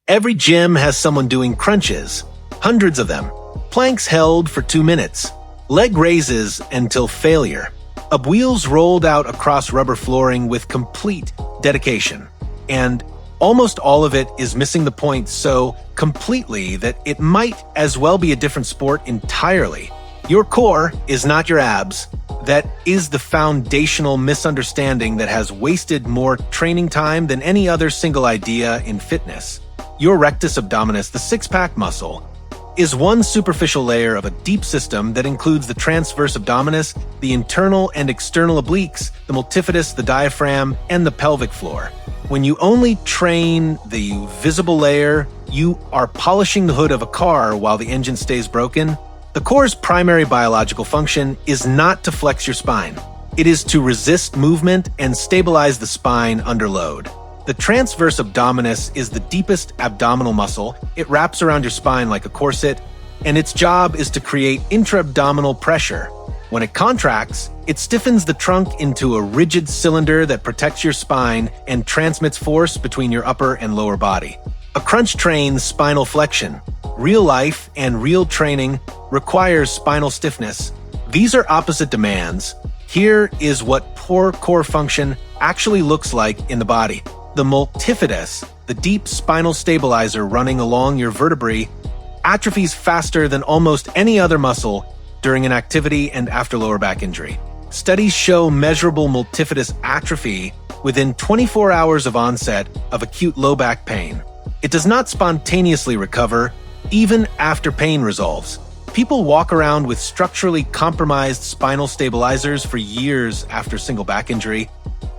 Every gym has someone doing crunches, hundreds of them, planks held for 2 minutes, leg raises until failure, up wheels rolled out across rubber flooring with complete dedication. And almost all of it is missing the point so completely that it might as well be a different sport entirely. Your core is not your abs. That is the foundational misunderstanding that has wasted more training time than any other single idea in fitness. Your rectus abdominis, the six-pack muscle, is one superficial layer of a deep system that includes the transverse abdominis, the internal and external obliques, the multifidus, the diaphragm, and the pelvic floor. When you only train the visible layer, you are polishing the hood of a car while the engine stays broken. The core's primary biological function is not to flex your spine. It is to resist movement and stabilize the spine under load. The transverse abdominis is the deepest abdominal muscle. It wraps around your spine like a corset, and its job is to create intra-abdominal pressure. When it contracts, it stiffens the trunk into a rigid cylinder that protects your spine and transmits force between your upper and lower body. A crunch trains spinal flexion. Real life and real training requires spinal stiffness. These are opposite demands. Here is what poor core function actually looks like in the body. The multifidus, the deep spinal stabilizer running along your vertebrae, atrophies faster than almost any other muscle during an activity and after lower back injury. Studies show measurable multifidus atrophy within 24 hours of onset of acute low back pain. It does not spontaneously recover, even after pain resolves. People walk around with structurally compromised spinal stabilizers for years after single back injury,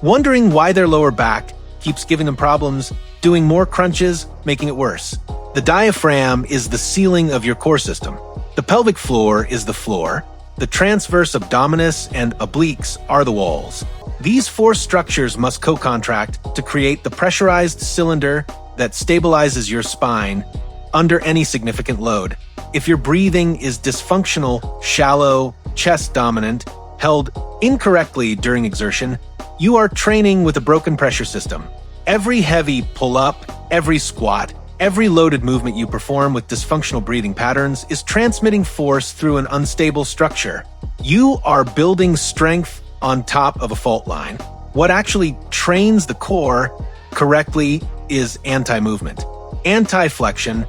wondering why their lower back keeps giving them problems, doing more crunches, making it worse. The diaphragm is the ceiling of your core system. The pelvic floor is the floor. The transverse abdominis and obliques are the walls. These four structures must co-contract to create the pressurized cylinder that stabilizes your spine under any significant load. If your breathing is dysfunctional, shallow, chest dominant, held incorrectly during exertion, you are training with a broken pressure system. Every heavy pull-up, every squat, every loaded movement you perform with dysfunctional breathing patterns is transmitting force through an unstable structure. You are building strength on top of a fault line. What actually trains the core correctly is anti-movement, anti-flexion,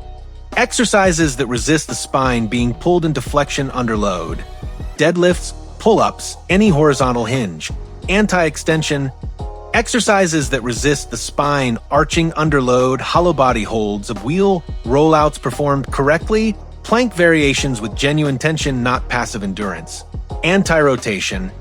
exercises that resist the spine being pulled into flexion under load, deadlifts, pull-ups, any horizontal hinge, anti-extension, exercises that resist the spine arching under load, hollow body holds of wheel rollouts performed correctly, plank variations with genuine tension, not passive endurance, anti-rotation,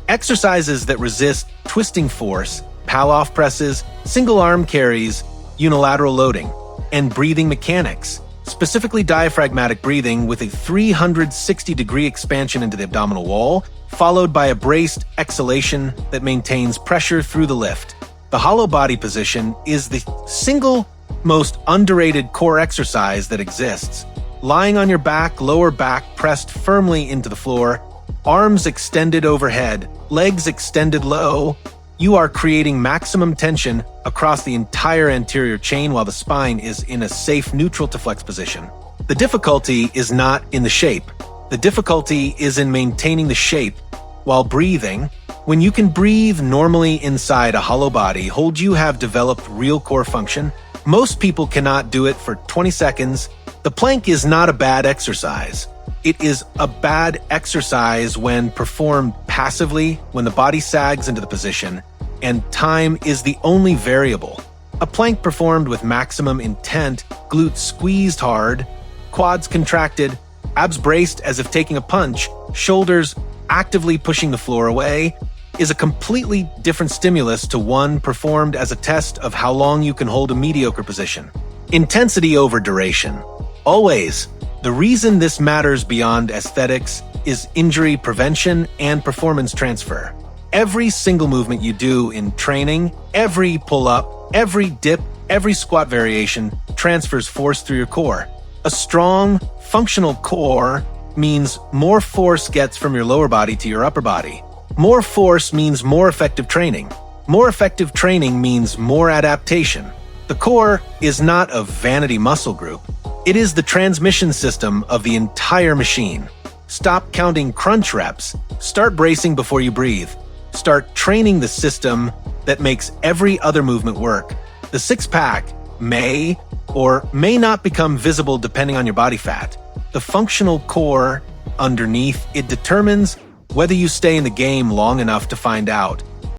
exercises that resist twisting force, pal-off presses, single arm carries, unilateral loading, and breathing mechanics, specifically diaphragmatic breathing with a 360-degree expansion into the abdominal wall, followed by a braced exhalation that maintains pressure through the lift. The hollow body position is the single most underrated core exercise that exists. Lying on your back, lower back pressed firmly into the floor, arms extended overhead, legs extended low, you are creating maximum tension across the entire anterior chain while the spine is in a safe neutral to flex position. The difficulty is not in the shape. The difficulty is in maintaining the shape while breathing. When you can breathe normally inside a hollow body, you have developed real core function. Most people cannot do it for 20 seconds. The plank is not a bad exercise. It is a bad exercise when performed passively, when the body sags into the position, and time is the only variable. A plank performed with maximum intent, glutes squeezed hard, quads contracted, abs braced as if taking a punch, shoulders actively pushing the floor away, is a completely different stimulus to one performed as a test of how long you can hold a mediocre position. Intensity over duration. Always. The reason this matters beyond aesthetics is injury prevention and performance transfer. Every single movement you do in training, every pull-up, every dip, every squat variation transfers force through your core. A strong, functional core means more force gets from your lower body to your upper body. More force means more effective training. More effective training means more adaptation. The core is not a vanity muscle group. It is the transmission system of the entire machine. Stop counting crunch reps. Start bracing before you breathe. Start training the system that makes every other movement work. The six-pack may or may not become visible depending on your body fat. The functional core underneath, it determines whether you stay in the game long enough to find out.